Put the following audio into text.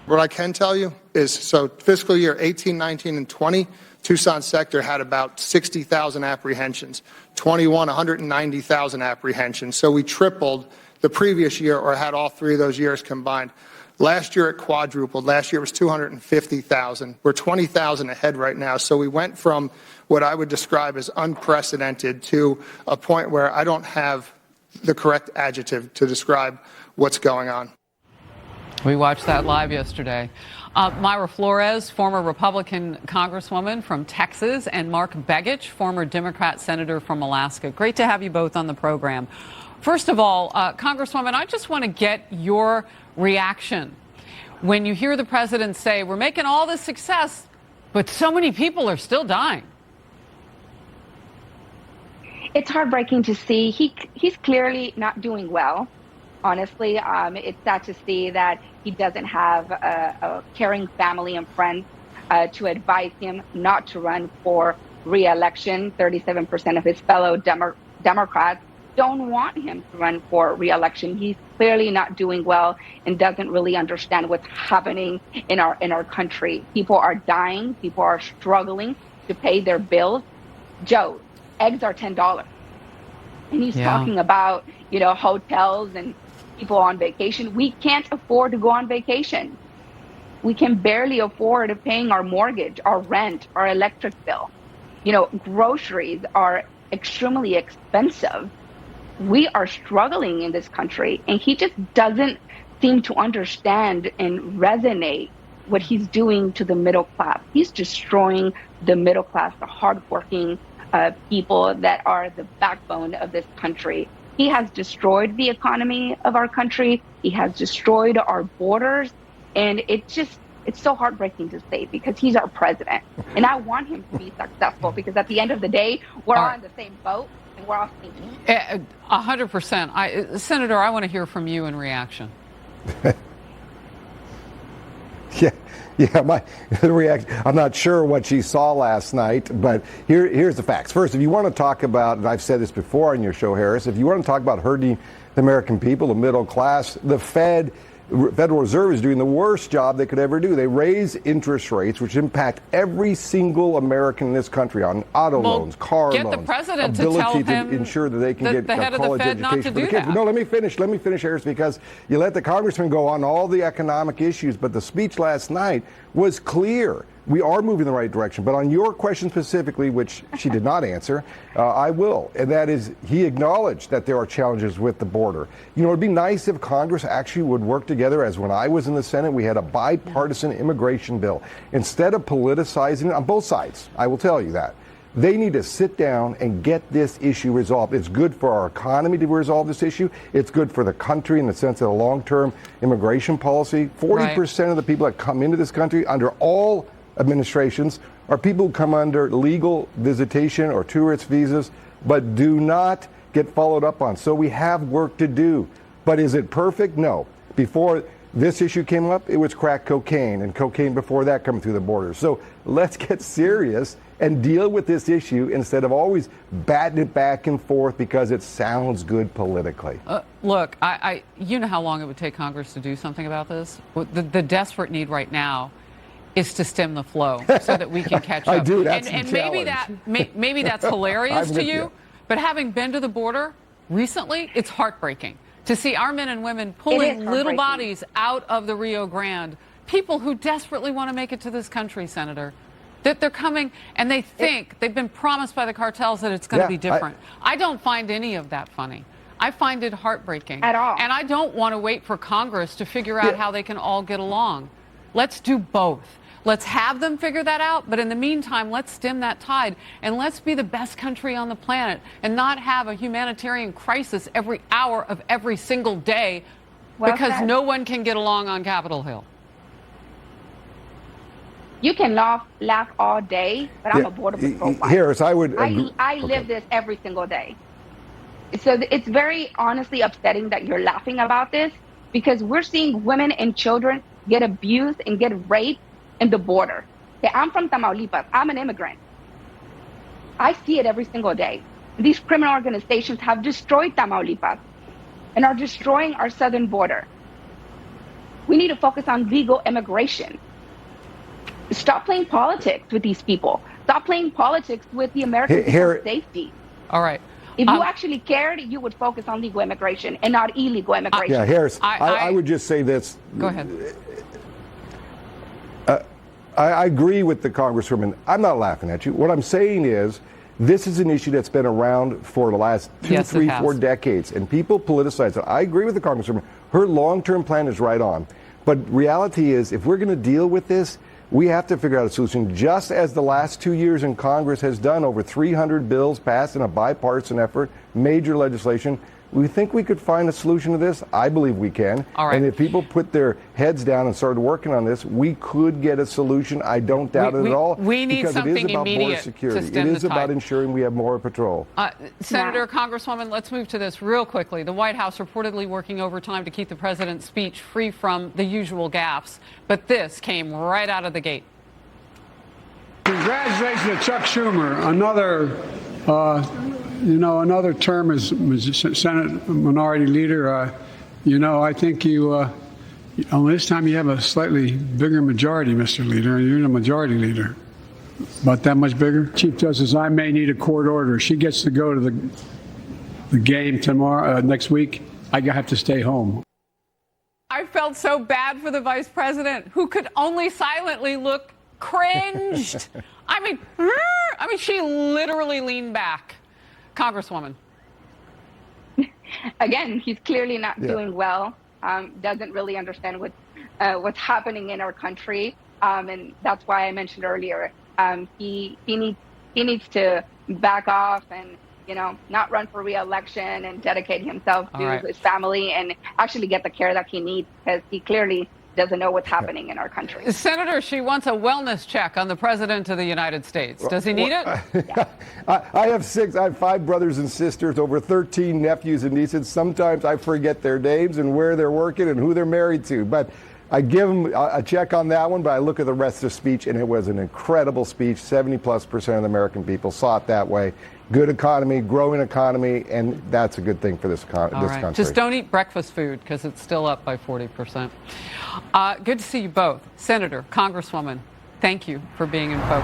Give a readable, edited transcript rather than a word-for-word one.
What I can tell you is, so fiscal year 18, 19, and 20, Tucson sector had about 60,000 apprehensions. 21, 190,000 apprehensions. So we tripled the previous year, or had all three of those years combined. Last year it quadrupled. Last year it was 250,000. We're 20,000 ahead right now. So we went from what I would describe as unprecedented to a point where I don't have the correct adjective to describe what's going on. We watched that live yesterday. Mayra Flores, former Republican Congresswoman from Texas, and Mark Begich, former Democrat Senator from Alaska. Great to have you both on the program. First of all, Congresswoman, I just want to get your reaction when you hear the president say, we're making all this success, but so many people are still dying. It's heartbreaking to see. He's clearly not doing well. Honestly, it's sad to see that he doesn't have a caring family and friends to advise him not to run for re-election. 37% of his fellow Democrats don't want him to run for re-election. He's clearly not doing well and doesn't really understand what's happening in our country. People are dying. People are struggling to pay their bills. Joe, eggs are $10. And he's talking about, hotels and people on vacation. We can't afford to go on vacation. We can barely afford paying our mortgage, our rent, our electric bill. Groceries are extremely expensive. We are struggling in this country, and he just doesn't seem to understand and resonate what he's doing to the middle class. He's destroying the middle class, the hardworking people that are the backbone of this country. He has destroyed the economy of our country. He has destroyed our borders. And it's so heartbreaking to say, because he's our president. And I want him to be successful, because at the end of the day, we're all in the same boat and we're all thinking. 100%. Senator, I want to hear from you in reaction. My reaction. I'm not sure what she saw last night, but here's the facts. First, if you want to talk about, and I've said this before on your show, Harris, if you want to talk about hurting the American people, the middle class, the Federal Reserve is doing the worst job they could ever do. They raise interest rates, which impact every single American in this country on auto loans, car loans, the president ability to tell him ensure that they can get the head a college of the Fed education for the kids. that. No, let me finish, Harris, because you let the congressman go on all the economic issues, but the speech last night was clear. We are moving in the right direction. But on your question specifically, which she did not answer, I will. And that is, he acknowledged that there are challenges with the border. It'd be nice if Congress actually would work together, as when I was in the Senate, we had a bipartisan immigration bill. Instead of politicizing it on both sides, I will tell you that. They need to sit down and get this issue resolved. It's good for our economy to resolve this issue. It's good for the country in the sense of a long-term immigration policy. 40% of the people that come into this country under all administrations are people who come under legal visitation or tourist visas, but do not get followed up on. So we have work to do. But is it perfect? No. Before this issue came up, it was crack cocaine, and cocaine before that coming through the border. So let's get serious and deal with this issue instead of always batting it back and forth because it sounds good politically. Look, you know how long it would take Congress to do something about this? The desperate need right now is to stem the flow so that we can catch up. I do. That's and maybe maybe that's hilarious to you, but having been to the border recently, it's heartbreaking to see our men and women pulling little bodies out of the Rio Grande. People who desperately want to make it to this country, Senator. That they're coming and they think they've been promised by the cartels that it's going to be different. I don't find any of that funny. I find it heartbreaking. At all. And I don't want to wait for Congress to figure out how they can all get along. Let's do both. Let's have them figure that out. But in the meantime, let's stem that tide and let's be the best country on the planet and not have a humanitarian crisis every hour of every single day because no one can get along on Capitol Hill. You can laugh all day, but I'm a Border Patrol fighter. Harris, I live this every single day. So it's very honestly upsetting that you're laughing about this, because we're seeing women and children get abused and get raped in the border. Okay, I'm from Tamaulipas. I'm an immigrant. I see it every single day. These criminal organizations have destroyed Tamaulipas and are destroying our southern border. We need to focus on legal immigration. Stop playing politics with these people. Stop playing politics with the American people's safety. All right. If you actually cared, you would focus on legal immigration and not illegal immigration. Yeah, Harris, I would just say this. Go ahead. I agree with the Congresswoman. I'm not laughing at you. What I'm saying is this is an issue that's been around for the last 2, 3, 4 decades, and people politicize it. I agree with the Congresswoman. Her long-term plan is right on. But reality is, if we're going to deal with this, we have to figure out a solution, just as the last 2 years in Congress has done. Over 300 bills passed in a bipartisan effort, major legislation. We think we could find a solution to this. I believe we can. All right. And if people put their heads down and started working on this, we could get a solution. I don't doubt it at all. We need something immediate to stem the tide. It is about ensuring we have more patrol. Senator, Congresswoman, let's move to this real quickly. The White House reportedly working overtime to keep the president's speech free from the usual gaffes. But this came right out of the gate. Congratulations to Chuck Schumer. Another term as Senate Minority Leader. I think this time you have a slightly bigger majority, Mr. Leader. You're the majority leader. About that much bigger. Chief Justice, I may need a court order. She gets to go to the game tomorrow, next week. I have to stay home. I felt so bad for the vice president, who could only silently look cringed. I mean, she literally leaned back. Congresswoman. Again, he's clearly not doing well. Doesn't really understand what's happening in our country, and that's why I mentioned earlier he needs to back off and not run for re-election and dedicate himself to his family and actually get the care that he needs, because he clearly doesn't know what's happening in our country. Senator, she wants a wellness check on the President of the United States. Does he need it? I have 5 brothers and sisters, over 13 nephews and nieces. Sometimes I forget their names and where they're working and who they're married to. But I give them a check on that one, but I look at the rest of the speech, and it was an incredible speech. 70+% of the American people saw it that way. Good economy, growing economy, and that's a good thing for this country. Just don't eat breakfast food, because it's still up by 40%. Good to see you both. Senator, Congresswoman, thank you for being in focus.